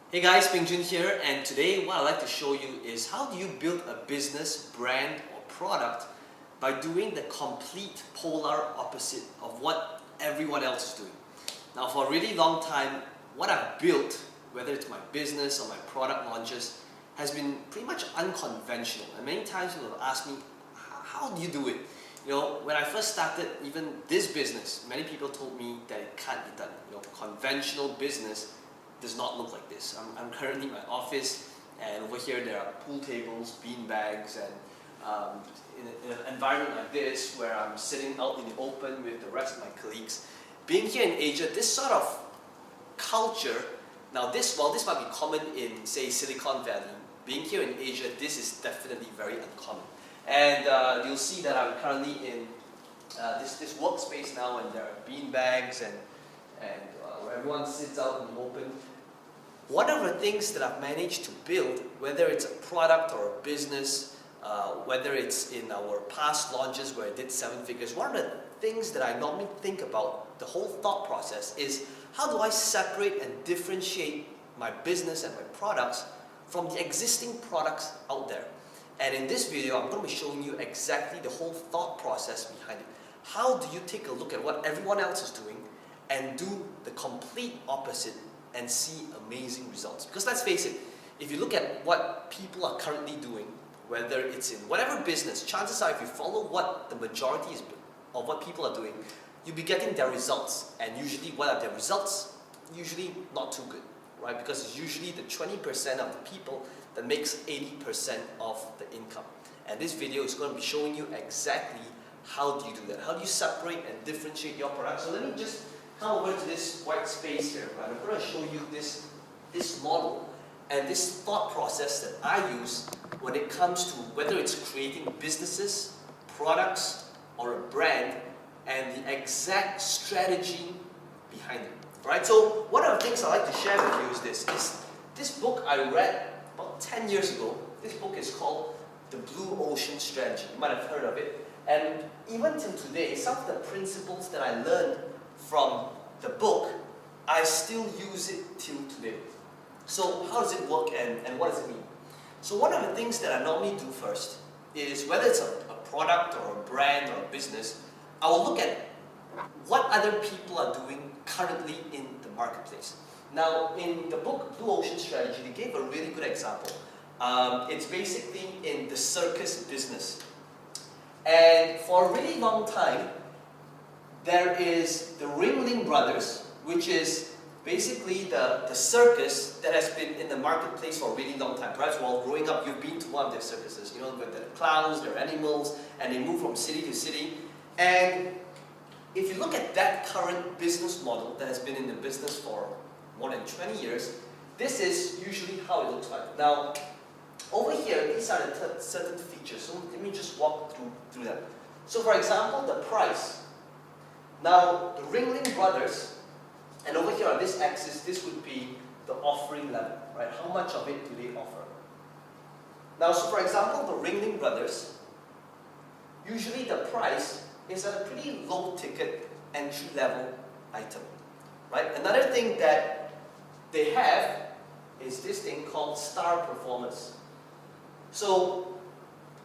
Hey guys, Ping Jun here, and today what I'd like to show you is how do you build a business, brand or product by doing the complete polar opposite of what everyone else is doing. Now for a really long time, what I've built, whether it's my business or my product launches, has been pretty much unconventional. And many times people have asked me, how do you do it? You know, when I first started even this business, many people told me that it can't be done. You know, conventional business does not look like this. I'm currently in my office, and over here there are pool tables, bean bags, and in an environment like this where I'm sitting out in the open with the rest of my colleagues. Being here in Asia, this sort of culture, while this might be common in, say, Silicon Valley, being here in Asia, this is definitely very uncommon. And you'll see that I'm currently in this workspace now, and there are bean bags and where everyone sits out in the open. One of the things that I've managed to build, whether it's a product or a business, whether it's in our past launches where I did 7 figures, one of the things that I normally think about, the whole thought process, is how do I separate and differentiate my business and my products from the existing products out there. And in this video, I'm going to be showing you exactly the whole thought process behind it. How do you take a look at what everyone else is doing and do the complete opposite and see amazing results? Because let's face it, if you look at what people are currently doing, whether it's in whatever business, chances are if you follow what the majority of what people are doing, you'll be getting their results. And usually, what are their results? Usually not too good, right? Because it's usually the 20% of the people that makes 80% of the income. And this video is going to be showing you exactly how do you do that. How do you separate and differentiate your products? So let me just come over to this white space here, right? I'm going to show you this model and this thought process that I use when it comes to whether it's creating businesses, products, or a brand, and the exact strategy behind it. Right? So one of the things I like to share with you is this book I read about 10 years ago. This book is called The Blue Ocean Strategy. You might have heard of it. And even till today, some of the principles that I learned from the book, I still use it till today. So how does it work and what does it mean? So one of the things that I normally do first is, whether it's a product or a brand or a business, I will look at what other people are doing currently in the marketplace. Now in the book Blue Ocean Strategy, they gave a really good example. It's basically in the circus business. And for a really long time, there is the Ringling Brothers, which is basically the circus that has been in the marketplace for a really long time. Perhaps while growing up, you've been to one of their circuses. You know, with the clowns, their animals, and they move from city to city. And if you look at that current business model that has been in the business for more than 20 years, this is usually how it looks like. Now, over here, these are the certain features. So let me just walk through them. So for example, the price. Now, the Ringling Brothers, and over here on this axis, this would be the offering level, right? How much of it do they offer? Now, so for example, the Ringling Brothers, usually the price is at a pretty low ticket entry level item, right? Another thing that they have is this thing called star performance. So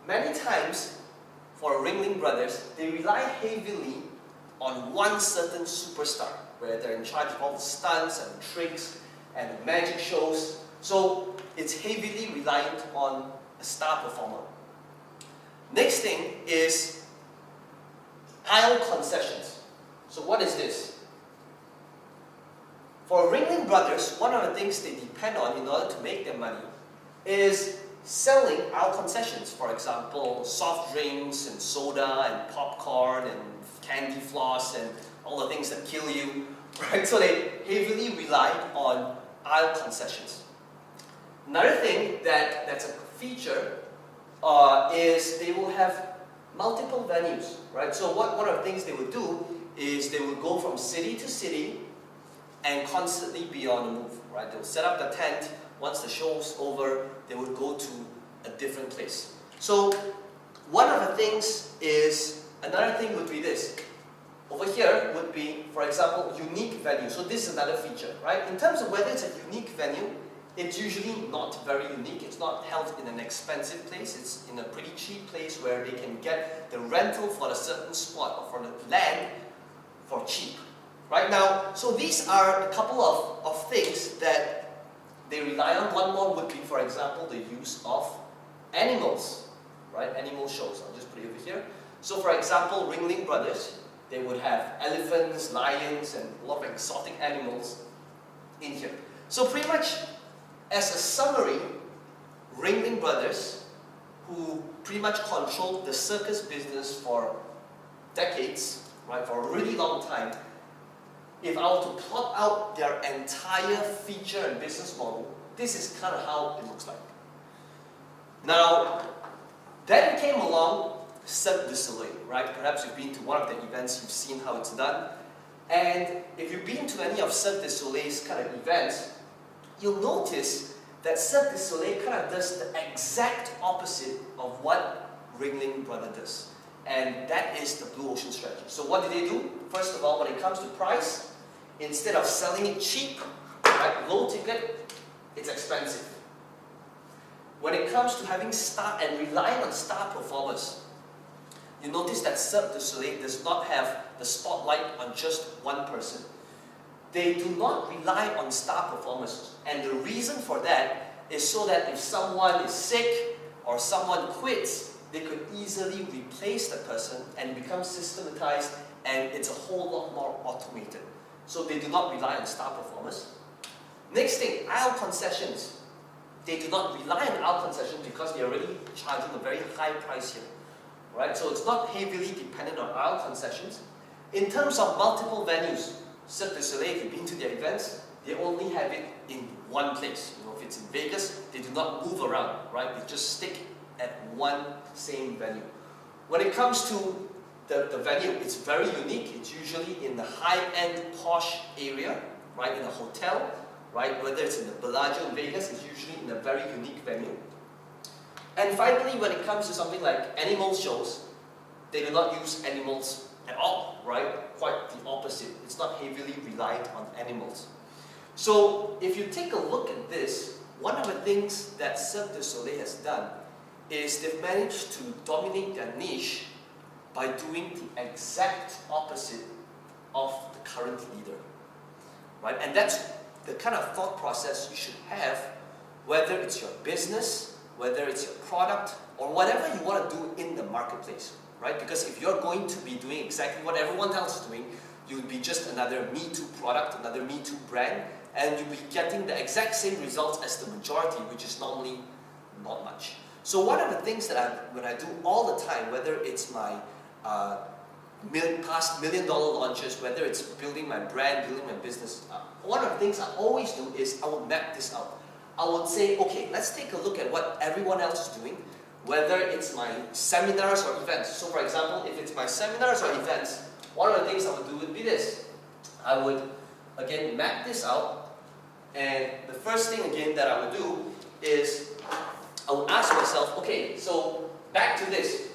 many times for Ringling Brothers, they rely heavily on one certain superstar, where they're in charge of all the stunts and tricks and the magic shows. So it's heavily reliant on a star performer. Next thing is aisle concessions. So what is this? For Ringling Brothers, one of the things they depend on in order to make their money is selling aisle concessions. For example, soft drinks and soda and popcorn and candy floss and all the things that kill you, right? So they heavily rely on aisle concessions. Another thing that's a feature is they will have multiple venues, right? So one of the things they would do is they would go from city to city and constantly be on the move, right? They'll set up the tent. Once the show's over, they would go to a different place. So one of the things is, another thing would be this. Over here would be, for example, unique venue. So this is another feature, right? In terms of whether it's a unique venue, It's usually not very unique. It's not held in an expensive place. It's in a pretty cheap place where they can get the rental for a certain spot or for the land for cheap. Right now, so these are a couple of things that they rely on. One more would be, for example, the use of animals, right? Animal shows. I'll just put it over here. So for example, Ringling Brothers, they would have elephants, lions, and a lot of exotic animals in here. So pretty much, as a summary, Ringling Brothers, who pretty much controlled the circus business for decades, right, for a really long time, if I were to plot out their entire feature and business model, this is kind of how it looks like. Now, then came along Cirque du Soleil, right? Perhaps you've been to one of the events, you've seen how it's done. And if you've been to any of Cirque du Soleil's kind of events, you'll notice that Cirque du Soleil kind of does the exact opposite of what Ringling Brothers does. And that is the blue ocean strategy. So what do they do? First of all, when it comes to price, instead of selling it cheap, right, low ticket, it's expensive. When it comes to having star and relying on star performers, you notice that Cirque du Soleil does not have the spotlight on just one person. They do not rely on star performers. And the reason for that is so that if someone is sick or someone quits, they could easily replace the person and become systematized, and it's a whole lot more automated. So they do not rely on star performers. Next thing, aisle concessions. They do not rely on aisle concessions because they are already charging a very high price here. Right? So it's not heavily dependent on aisle concessions. In terms of multiple venues, Cirque du Soleil, if you've been to their events, they only have it in one place. You know, if it's in Vegas, they do not move around, right? They just stick at one same venue. When it comes to the venue, it's very unique. It's usually in the high-end posh area, right? In a hotel, right? Whether it's in the Bellagio in Vegas, it's usually in a very unique venue. And finally, when it comes to something like animal shows, they do not use animals at all, right? Quite the opposite. It's not heavily reliant on animals. So if you take a look at this, one of the things that Cirque du Soleil has done is they've managed to dominate their niche by doing the exact opposite of the current leader, right? And that's the kind of thought process you should have, whether it's your business, whether it's your product, or whatever you want to do in the marketplace, right? Because if you're going to be doing exactly what everyone else is doing, you'll be just another Me Too product, another Me Too brand, and you'll be getting the exact same results as the majority, which is normally not much. So one of the things that when I do all the time, whether it's my past $1 million launches, whether it's building my brand, building my business, one of the things I always do is I will map this out. I would say, okay, let's take a look at what everyone else is doing, whether it's my seminars or events. So for example, if it's my seminars or events, one of the things I would do would be this. I would, again, map this out, and the first thing, again, that I would do is I would ask myself, okay, so back to this.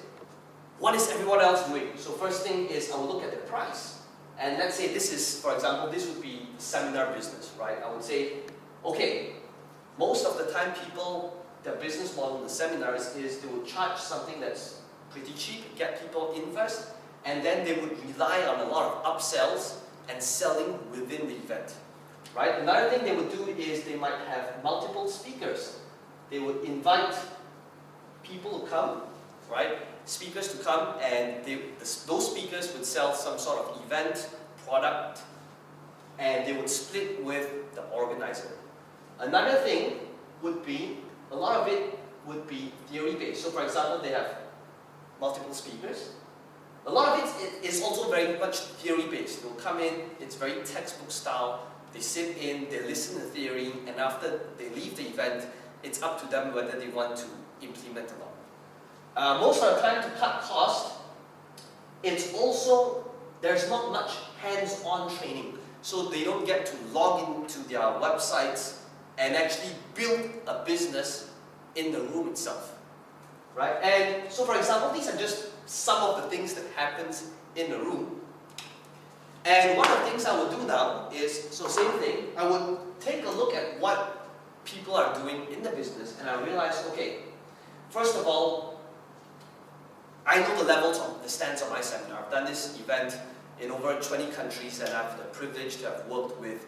What is everyone else doing? So first thing is I would look at the price. And let's say this is, for example, this would be seminar business, right? I would say, okay, most of the time people, their business model in the seminars is they would charge something that's pretty cheap, get people in first, and then they would rely on a lot of upsells and selling within the event, right? Another thing they would do is they might have multiple speakers. They would invite people to come, right? Speakers to come, and those speakers would sell some sort of event, product, and they would split with the organizer. Another thing would be, a lot of it would be theory-based. So for example, they have multiple speakers. A lot of it is also very much theory-based. They'll come in, it's very textbook style. They sit in, they listen to theory, and after they leave the event, it's up to them whether they want to implement or not. Most of the time, to cut cost, it's also, there's not much hands-on training. So they don't get to log into their websites and actually build a business in the room itself, right? And so for example, these are just some of the things that happens in the room. And one of the things I would do now is, so same thing, I would take a look at what people are doing in the business, and I realized, okay, first of all, I know the levels of the stands of my seminar. I've done this event in over 20 countries, and I have the privilege to have worked with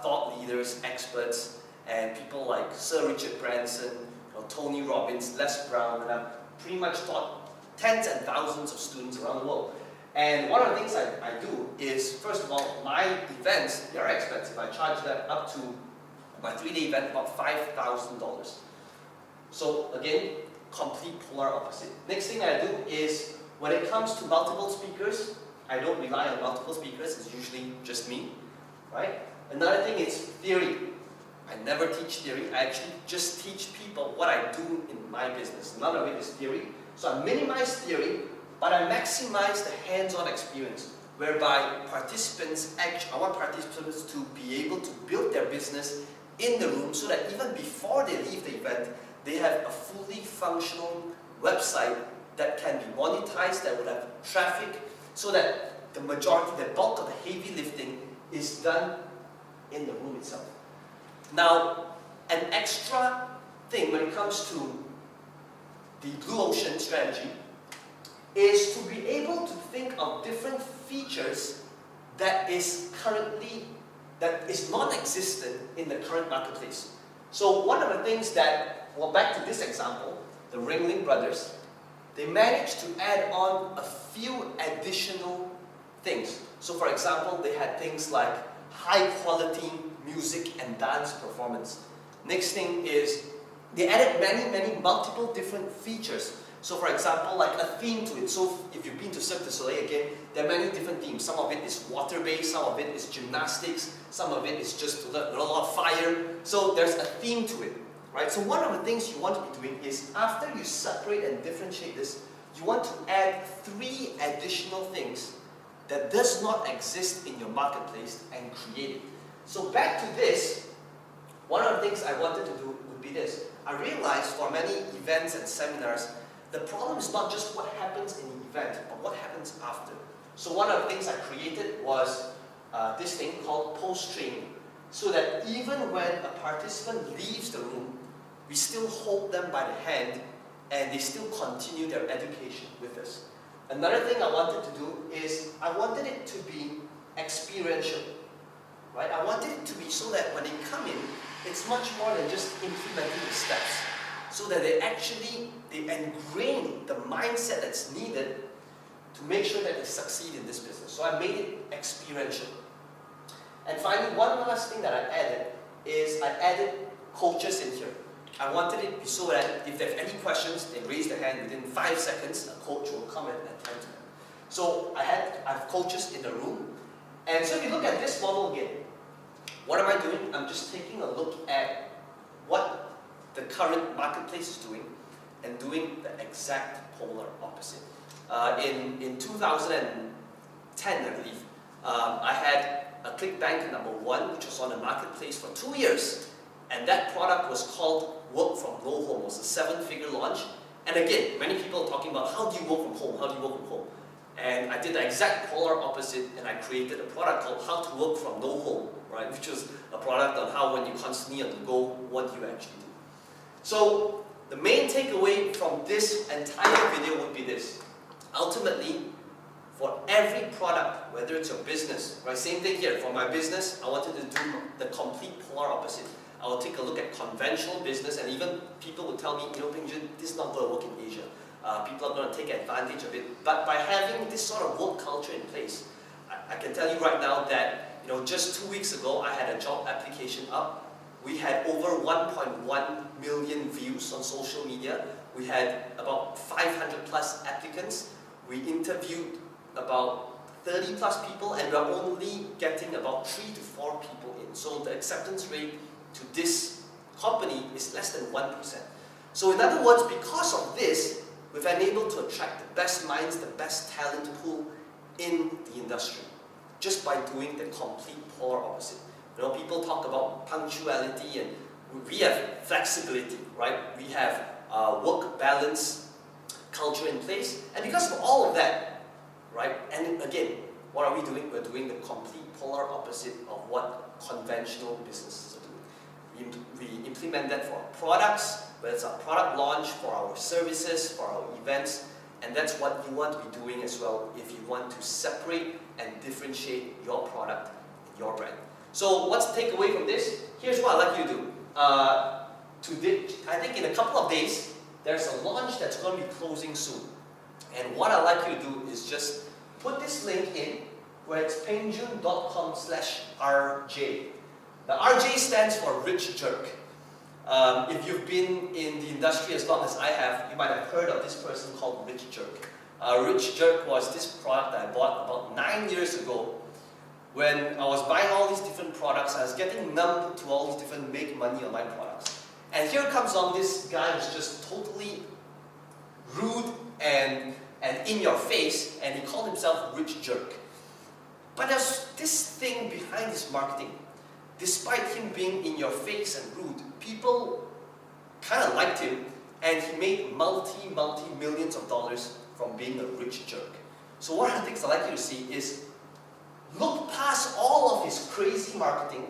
thought leaders, experts, and people like Sir Richard Branson, Tony Robbins, Les Brown, and I've pretty much taught tens and thousands of students around the world. And one of the things I do is, first of all, my events, they're expensive. I charge them up to my 3-day event about $5,000. So again, complete polar opposite. Next thing I do is, when it comes to multiple speakers, I don't rely on multiple speakers, it's usually just me, right? Another thing is theory. I never teach theory, I actually just teach people what I do in my business. None of it is theory. So I minimize theory, but I maximize the hands-on experience, whereby participants, I want participants to be able to build their business in the room so that even before they leave the event, they have a fully functional website that can be monetized, that would have traffic, so that the bulk of the heavy lifting is done in the room itself. Now, an extra thing when it comes to the blue ocean strategy is to be able to think of different features that is non-existent in the current marketplace. So one of the things that, well, back to this example, the Ringling Brothers, they managed to add on a few additional things. So for example, they had things like high quality music and dance performance. Next thing is, they added many multiple different features. So for example, like a theme to it. So if you've been to Cirque du Soleil again, there are many different themes. Some of it is water-based, some of it is gymnastics, some of it is just a lot of fire. So there's a theme to it, right? So one of the things you want to be doing is, after you separate and differentiate this, you want to add 3 additional things that does not exist in your marketplace and create it. So back to this, one of the things I wanted to do would be this. I realized for many events and seminars, the problem is not just what happens in the event, but what happens after. So one of the things I created was this thing called post-training. So that even when a participant leaves the room, we still hold them by the hand and they still continue their education with us. Another thing I wanted to do is, I wanted it to be experiential. Right? I wanted it to be so that when they come in, it's much more than just implementing the steps. So that they ingrain the mindset that's needed to make sure that they succeed in this business. So I made it experiential. And finally, one last thing that I added is, I added coaches in here. I wanted it so that if they have any questions, they raise their hand. Within 5 seconds, a coach will come and attend to them. So I have coaches in the room. And so if you look at this model again, what am I doing? I'm just taking a look at what the current marketplace is doing and doing the exact polar opposite. In 2010, I believe, I had a ClickBank number 1, which was on the marketplace for 2 years. And that product was called Work From No Home. It was a 7-figure launch. And again, many people are talking about, how do you work from home? How do you work from home? And I did the exact polar opposite, and I created a product called How to Work From No Home, right? Which was a product on how, when you're constantly on the go, what you actually do. So the main takeaway from this entire video would be this. Ultimately, for every product, whether it's your business, right? Same thing here. For my business, I wanted to do the complete polar opposite. I will take a look at conventional business, and even people would tell me, Peng Jun, this is not going to work in Asia. People are going to take advantage of it. But by having this sort of work culture in place, I can tell you right now that, just 2 weeks ago, I had a job application up. We had over 1.1 million views on social media. We had about 500 plus applicants. We interviewed about 30 plus people, and we're only getting about 3 to 4 people in. So the acceptance rate to this company is less than 1%. So in other words, because of this, we've been able to attract the best minds, the best talent pool in the industry, just by doing the complete polar opposite. People talk about punctuality, and we have flexibility, right? We have work balance culture in place, and because of all of that, right? And again, what are we doing? We're doing the complete polar opposite of what conventional businesses are doing. We implement implement that for our products, whether it's our product launch, for our services, for our events, and that's what you want to be doing as well if you want to separate and differentiate your product and your brand. So what's the takeaway from this? Here's what I'd like you to do. I think in a couple of days, there's a launch that's going to be closing soon. And what I'd like you to do is just put this link in where it's pengjun.com/RJ. The RJ stands for Rich Jerk. If you've been in the industry as long as I have, you might have heard of this person called Rich Jerk. Rich Jerk was this product that I bought about 9 years ago. When I was buying all these different products, I was getting numb to all these different make money online products. And here comes along this guy who's just totally rude and in your face, and he called himself Rich Jerk. But there's this thing behind his marketing. Despite him being in your face and rude, people kind of liked him, and he made multi-millions of dollars from being a rich jerk. So one of the things I'd like you to see is look past all of his crazy marketing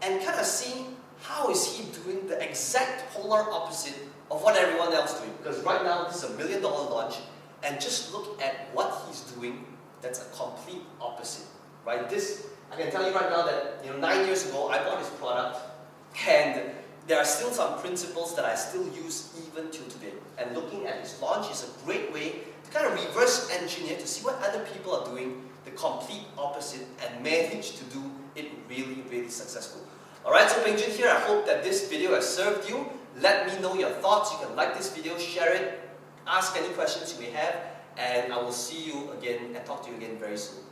and kind of see how is he doing the exact polar opposite of what everyone else is doing. Because right now this is $1 million launch, and just look at what he's doing that's a complete opposite. Right? This, I can tell you right now that 9 years ago I bought his product, and there are still some principles that I still use even till today. And looking at his launch is a great way to kind of reverse engineer to see what other people are doing, the complete opposite, and manage to do it really, really successful. Alright, so Pengjun here. I hope that this video has served you. Let me know your thoughts. You can like this video, share it, ask any questions you may have, and I will see you again and talk to you again very soon.